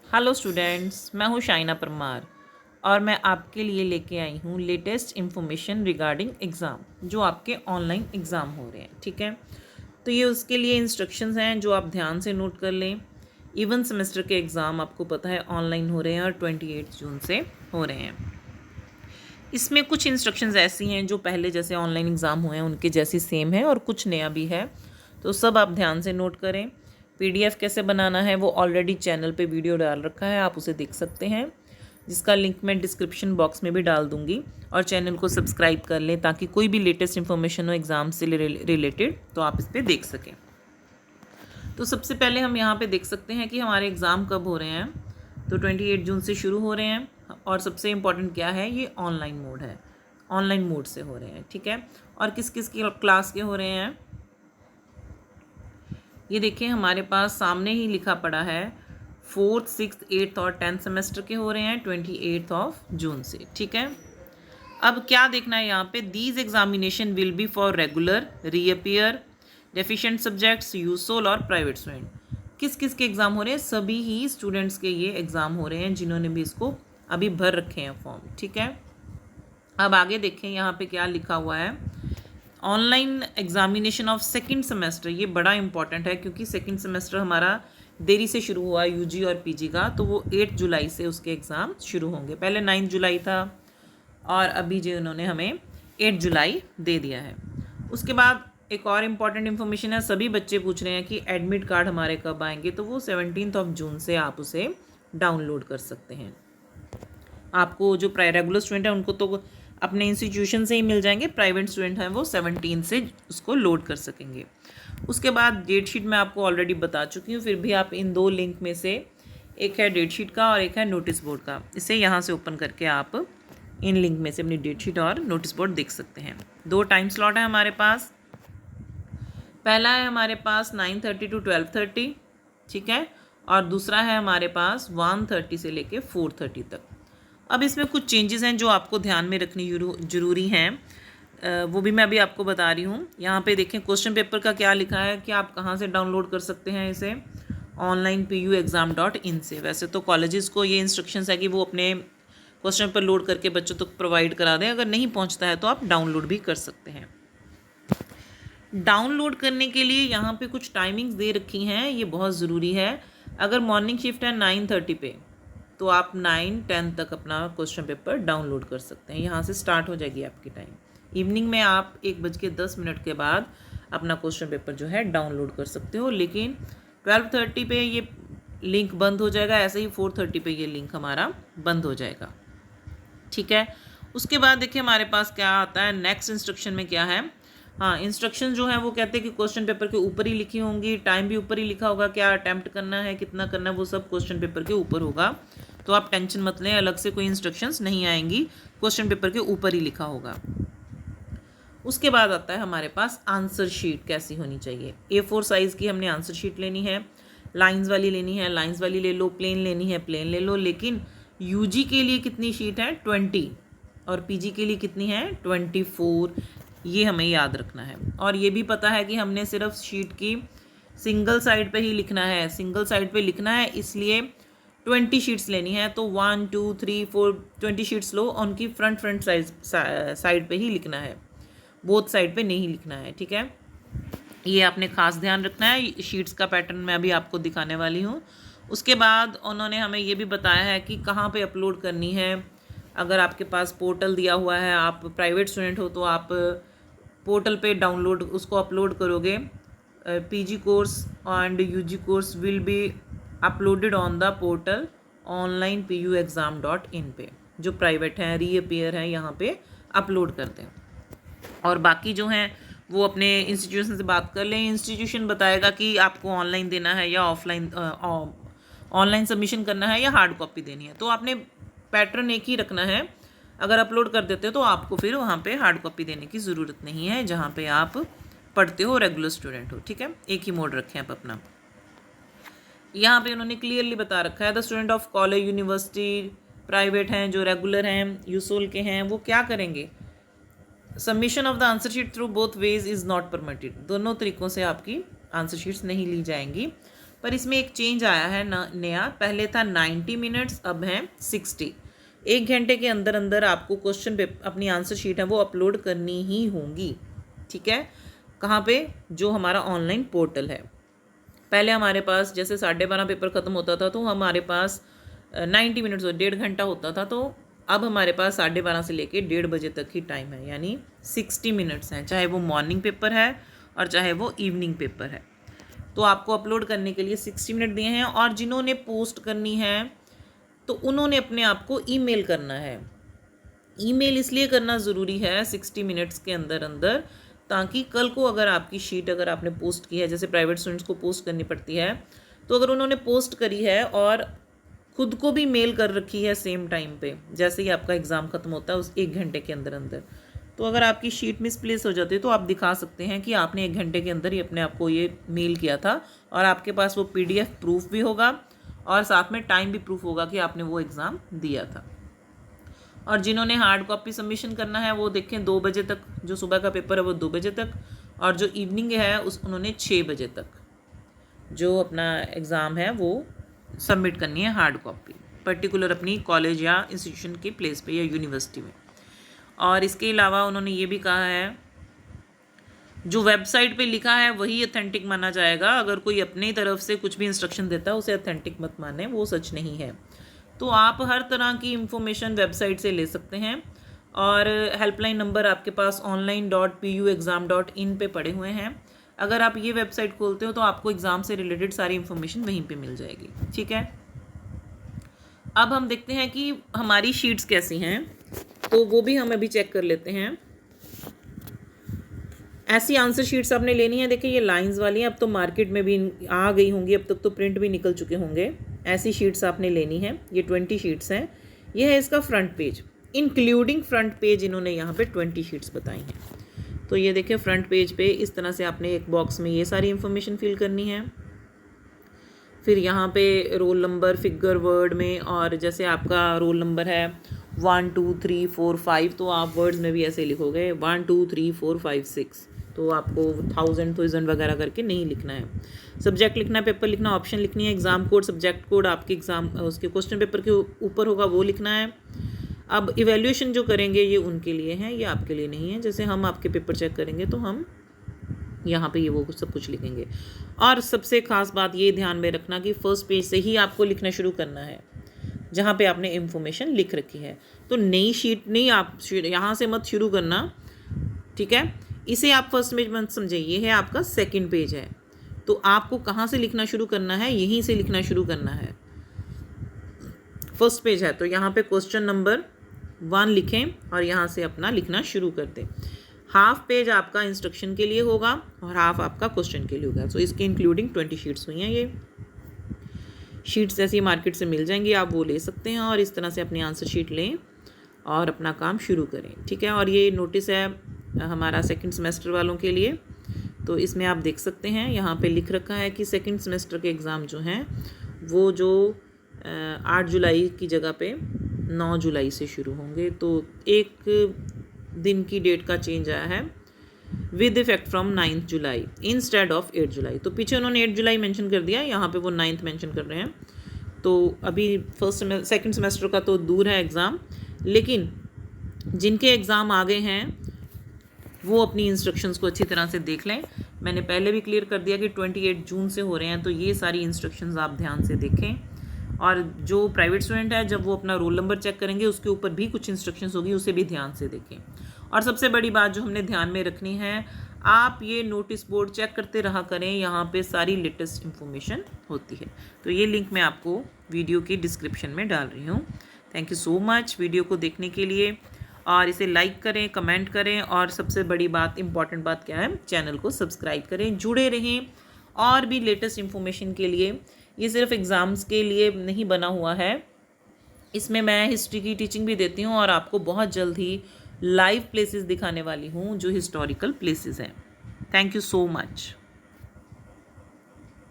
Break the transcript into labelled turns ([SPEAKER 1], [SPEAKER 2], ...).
[SPEAKER 1] Hello students, मैं हूँ शाइना परमार और मैं आपके लिए लेके आई हूँ लेटेस्ट इन्फॉर्मेशन रिगार्डिंग एग्ज़ाम जो आपके ऑनलाइन एग्ज़ाम हो रहे हैं। ठीक है, तो ये उसके लिए इंस्ट्रक्शंस हैं जो आप ध्यान से नोट कर लें। इवन सेमेस्टर के एग्ज़ाम आपको पता है ऑनलाइन हो रहे हैं और 28 जून से हो रहे हैं। इसमें कुछ इंस्ट्रक्शंस ऐसी हैं जो पहले जैसे ऑनलाइन एग्ज़ाम हुए हैं उनके जैसी सेम है और कुछ नया भी है, तो सब आप ध्यान से नोट करें। पीडीएफ कैसे बनाना है वो ऑलरेडी चैनल पे वीडियो डाल रखा है, आप उसे देख सकते हैं, जिसका लिंक मैं डिस्क्रिप्शन बॉक्स में भी डाल दूंगी। और चैनल को सब्सक्राइब कर लें ताकि कोई भी लेटेस्ट इन्फॉर्मेशन हो एग्ज़ाम से रिलेटेड तो आप इस पर देख सकें। तो सबसे पहले हम यहाँ पे देख सकते हैं कि हमारे एग्ज़ाम कब हो रहे हैं। तो 28 जून से शुरू हो रहे हैं और सबसे इम्पॉर्टेंट क्या है, ये ऑनलाइन मोड है, ऑनलाइन मोड से हो रहे हैं। ठीक है, और किस किस की क्लास के हो रहे हैं ये देखिए, हमारे पास सामने ही लिखा पड़ा है 4th, 6th, 8th और 10th सेमेस्टर के हो रहे हैं 28 जून से। ठीक है, अब क्या देखना है यहाँ पे, these examination will be for regular, reappear, deficient subjects, USOL और प्राइवेट स्टूडेंट। किस किस के एग्ज़ाम हो रहे हैं, सभी ही स्टूडेंट्स के ये एग्ज़ाम हो रहे हैं जिन्होंने भी इसको अभी भर रखे हैं फॉर्म। ठीक है, अब आगे देखें यहाँ पे क्या लिखा हुआ है, online examination of second semester. ये बड़ा इंपॉर्टेंट है क्योंकि सेकंड सेमेस्टर हमारा देरी से शुरू हुआ यूजी और पीजी का, तो वो 8 जुलाई से उसके एग्ज़ाम शुरू होंगे। पहले 9 जुलाई था और अभी जो उन्होंने हमें 8 जुलाई दे दिया है। उसके बाद एक और इम्पॉर्टेंट इन्फॉर्मेशन है, सभी बच्चे पूछ रहे हैं कि एडमिट कार्ड हमारे कब आएंगे, तो वो 17 जून से आप उसे डाउनलोड कर सकते हैं। आपको जो रेगुलर स्टूडेंट है उनको तो अपने इंस्टीट्यूशन से ही मिल जाएंगे, प्राइवेट स्टूडेंट हैं वो 17 से उसको लोड कर सकेंगे। उसके बाद डेट शीट मैं आपको ऑलरेडी बता चुकी हूँ, फिर भी आप इन दो लिंक में से, एक है डेट शीट का और एक है नोटिस बोर्ड का, इसे यहाँ से ओपन करके आप इन लिंक में से अपनी डेट शीट और नोटिस बोर्ड देख सकते हैं। 2 टाइम स्लॉट है हमारे पास, पहला है हमारे पास 9:30 to 12:30, ठीक है, और दूसरा है हमारे पास 1:30 से लेके 4:30 तक। अब इसमें कुछ चेंजेस हैं जो आपको ध्यान में रखनी ज़रूरी हैं, वो भी मैं अभी आपको बता रही हूँ। यहाँ पे देखें क्वेश्चन पेपर का क्या लिखा है कि आप कहाँ से डाउनलोड कर सकते हैं इसे, onlinepuexam.in से। वैसे तो कॉलेजेस को ये इंस्ट्रक्शंस है कि वो अपने क्वेश्चन पेपर लोड करके बच्चों तक प्रोवाइड करा दें, अगर नहीं पहुँचता है तो आप डाउनलोड भी कर सकते हैं। डाउनलोड करने के लिए यहाँ पे कुछ टाइमिंग्स दे रखी हैं, ये बहुत ज़रूरी है। अगर मॉर्निंग शिफ्ट है 9:30 पे, तो आप 9-10 तक अपना क्वेश्चन पेपर डाउनलोड कर सकते हैं, यहाँ से स्टार्ट हो जाएगी आपकी टाइम। इवनिंग में आप 1:10 के बाद अपना क्वेश्चन पेपर जो है डाउनलोड कर सकते हो, लेकिन 12:30 पे ये लिंक बंद हो जाएगा, ऐसे ही 4:30 पे ये लिंक हमारा बंद हो जाएगा। ठीक है, उसके बाद देखिए हमारे पास क्या आता है, नेक्स्ट इंस्ट्रक्शन में क्या है। हाँ, इंस्ट्रक्शन जो है वो कहते हैं कि क्वेश्चन पेपर के ऊपर ही लिखी होंगी, टाइम भी ऊपर ही लिखा होगा, क्या अटैम्प्ट करना है, कितना करना है, वो सब क्वेश्चन पेपर के ऊपर होगा। तो आप टेंशन मत लें, अलग से कोई इंस्ट्रक्शंस नहीं आएंगी, क्वेश्चन पेपर के ऊपर ही लिखा होगा। उसके बाद आता है हमारे पास आंसर शीट कैसी होनी चाहिए। A4 साइज़ की हमने आंसर शीट लेनी है, लाइंस वाली लेनी है, लाइंस वाली ले लो, प्लेन लेनी है, प्लेन ले लो। लेकिन यूजी के लिए कितनी शीट है, 20, और पीजी के लिए कितनी है, 24। ये हमें याद रखना है। और ये भी पता है कि हमने सिर्फ शीट की सिंगल साइड पे ही लिखना है, सिंगल साइड पे लिखना है, इसलिए 20 शीट्स लेनी है। तो 1 2 3 4 20 शीट्स लो, उनकी फ्रंट साइड पे ही लिखना है, बोथ साइड पे नहीं लिखना है। ठीक है, ये आपने खास ध्यान रखना है। शीट्स का पैटर्न मैं अभी आपको दिखाने वाली हूँ। उसके बाद उन्होंने हमें ये भी बताया है कि कहाँ पे अपलोड करनी है। अगर आपके पास पोर्टल दिया हुआ है, आप प्राइवेट स्टूडेंट हो, तो आप पोर्टल पे डाउनलोड उसको अपलोड करोगे। PG course and UG course will be uploaded on the portal onlinepuexam.in पे। जो प्राइवेट हैं, रीअपियर हैं, यहाँ पे अपलोड करते हैं। और बाकी जो हैं वो अपने इंस्टीट्यूशन से बात कर लें, इंस्टीट्यूशन बताएगा कि आपको ऑनलाइन देना है या ऑफलाइन, ऑनलाइन सबमिशन करना है या हार्ड कॉपी देनी है। तो आपने पैटर्न एक ही रखना है, अगर अपलोड कर देते हो तो आपको फिर वहाँ पे हार्ड कॉपी देने की ज़रूरत नहीं है जहाँ पे आप पढ़ते हो, रेगुलर स्टूडेंट हो। ठीक है, एक ही मोड रखें आप अपना। यहाँ पे उन्होंने क्लियरली बता रखा है, the student of college, university, private हैं, जो रेगुलर हैं, यूसोल के हैं, वो क्या करेंगे, submission of the answer sheet through both ways is not permitted. दोनों तरीक़ों से आपकी आंसर शीट्स नहीं ली जाएंगी। पर इसमें एक चेंज आया है नया, पहले था 90 मिनट्स, अब है 60। 1 घंटे के अंदर अंदर आपको क्वेश्चन पेपर अपनी आंसर शीट है वो अपलोड करनी ही होंगी। ठीक है, कहाँ पे? जो हमारा ऑनलाइन पोर्टल है। पहले हमारे पास जैसे 12:30 पेपर ख़त्म होता था तो हमारे पास 90 मिनट्स 1.5 घंटा होता था, तो अब हमारे पास 12:30 से लेके 1:30 बजे तक ही टाइम है, यानी 60 मिनट्स हैं, चाहे वो मॉर्निंग पेपर है और चाहे वो इवनिंग पेपर है। तो आपको अपलोड करने के लिए 60 मिनट दिए हैं। और जिन्होंने पोस्ट करनी है तो उन्होंने अपने आप को ईमेल करना है। ईमेल इसलिए करना ज़रूरी है 60 मिनट्स के अंदर अंदर, ताकि कल को अगर आपकी शीट अगर आपने पोस्ट की है, जैसे प्राइवेट स्टूडेंट्स को पोस्ट करनी पड़ती है, तो अगर उन्होंने पोस्ट करी है और खुद को भी मेल कर रखी है सेम टाइम पे, जैसे ही आपका एग्ज़ाम ख़त्म होता है उस 1 घंटे के अंदर अंदर, तो अगर आपकी शीट मिसप्लेस हो जाती है तो आप दिखा सकते हैं कि आपने 1 घंटे के अंदर ही अपने आप को ये मेल किया था, और आपके पास वो PDF प्रूफ भी होगा और साथ में टाइम भी प्रूफ होगा कि आपने वो एग्ज़ाम दिया था। और जिन्होंने हार्ड कॉपी सबमिशन करना है वो देखें 2 बजे तक, जो सुबह का पेपर है वो 2 बजे तक, और जो इवनिंग है उन्होंने 6 बजे तक जो अपना एग्ज़ाम है वो सबमिट करनी है हार्ड कॉपी, पर्टिकुलर अपनी कॉलेज या इंस्टीट्यूशन के प्लेस पे या यूनिवर्सिटी में। और इसके अलावा उन्होंने ये भी कहा है जो वेबसाइट पे लिखा है वही अथेंटिक माना जाएगा, अगर कोई अपनी तरफ से कुछ भी इंस्ट्रक्शन देता है उसे अथेंटिक मत माने, वो सच नहीं है। तो आप हर तरह की इंफॉर्मेशन वेबसाइट से ले सकते हैं, और हेल्पलाइन नंबर आपके पास online.puexam.in पे पड़े हुए हैं। अगर आप ये वेबसाइट खोलते हो तो आपको एग्ज़ाम से रिलेटेड सारी इन्फॉर्मेशन वहीं पे मिल जाएगी। ठीक है, अब हम देखते हैं कि हमारी शीट्स कैसी हैं, तो वो भी हम अभी चेक कर लेते हैं। ऐसी आंसर शीट्स आपने लेनी है, देखिए ये लाइंस वाली हैं, अब तो मार्केट में भी आ गई होंगी, अब तक तो प्रिंट भी निकल चुके होंगे। ऐसी शीट्स आपने लेनी है, ये 20 शीट्स हैं। ये है इसका front page, including front page इन्होंने यहाँ पे 20 शीट्स बताई हैं। तो ये देखिए फ्रंट पेज पे इस तरह से आपने एक बॉक्स में ये सारी इन्फॉर्मेशन फिल करनी है। फिर यहाँ पे रोल नंबर फिगर वर्ड में, और जैसे आपका रोल नंबर है 1 2 3 4 5, तो आप वर्ड्स में भी ऐसे लिखोगे 1 2 3 4 5 6, तो आपको 1000 वगैरह करके नहीं लिखना है। सब्जेक्ट लिखना है, पेपर लिखना, ऑप्शन लिखनी है, एग्ज़ाम कोड सब्जेक्ट कोड आपके एग्ज़ाम उसके क्वेश्चन पेपर के ऊपर होगा वो लिखना है। अब इवैल्यूएशन जो करेंगे ये उनके लिए है, ये आपके लिए नहीं है। जैसे हम आपके पेपर चेक करेंगे तो हम यहाँ पे ये वो सब कुछ लिखेंगे। और सबसे ख़ास बात ये ध्यान में रखना कि फर्स्ट पेज से ही आपको लिखना शुरू करना है जहाँ पे आपने इन्फॉर्मेशन लिख रखी है। तो नई शीट नहीं, आप यहाँ से मत शुरू करना, ठीक है। इसे आप फर्स्ट पेज मत समझिए, ये है आपका सेकंड पेज है। तो आपको कहाँ से लिखना शुरू करना है, यहीं से लिखना शुरू करना है। फर्स्ट पेज है तो यहाँ पे क्वेश्चन नंबर 1 लिखें और यहाँ से अपना लिखना शुरू कर दें। हाफ पेज आपका इंस्ट्रक्शन के लिए होगा और हाफ आपका क्वेश्चन के लिए होगा। सो इसके इंक्लूडिंग 20 शीट्स हुई हैं। ये शीट्स ऐसी मार्केट से मिल जाएंगी, आप वो ले सकते हैं और इस तरह से अपनी आंसर शीट लें और अपना काम शुरू करें, ठीक है। और ये नोटिस है हमारा सेकंड सेमेस्टर वालों के लिए, तो इसमें आप देख सकते हैं यहाँ पे लिख रखा है कि सेकंड सेमेस्टर के एग्ज़ाम जो हैं वो जो 8 जुलाई की जगह पे 9 जुलाई से शुरू होंगे। तो एक दिन की डेट का चेंज आया है, with effect from 9 July instead of 8 जुलाई। तो पीछे उन्होंने 8 जुलाई मेंशन कर दिया, यहाँ पे वो 9 मेंशन कर रहे हैं। तो अभी सेकंड सेमेस्टर का तो दूर है एग्ज़ाम, लेकिन जिनके एग्ज़ाम आ गए हैं वो अपनी इंस्ट्रक्शंस को अच्छी तरह से देख लें। मैंने पहले भी क्लियर कर दिया कि 28 जून से हो रहे हैं, तो ये सारी इंस्ट्रक्शंस आप ध्यान से देखें। और जो प्राइवेट स्टूडेंट है जब वो अपना रोल नंबर चेक करेंगे उसके ऊपर भी कुछ इंस्ट्रक्शंस होगी, उसे भी ध्यान से देखें। और सबसे बड़ी बात जो हमने ध्यान में रखनी है, आप ये नोटिस बोर्ड चेक करते रहा करें, यहाँ पे सारी लेटेस्ट इन्फॉर्मेशन होती है। तो ये लिंक मैं आपको वीडियो की डिस्क्रिप्शन में डाल रही हूँ। Thank you so much video को देखने के लिए, और इसे लाइक करें, कमेंट करें, और सबसे बड़ी बात, इम्पॉर्टेंट बात क्या है, चैनल को सब्सक्राइब करें, जुड़े रहें और भी लेटेस्ट इन्फॉर्मेशन के लिए। ये सिर्फ एग्ज़ाम्स के लिए नहीं बना हुआ है, इसमें मैं हिस्ट्री की टीचिंग भी देती हूँ और आपको बहुत जल्द ही लाइव प्लेसेस दिखाने वाली हूँ जो हिस्टोरिकल प्लेसेस हैं। Thank you so much.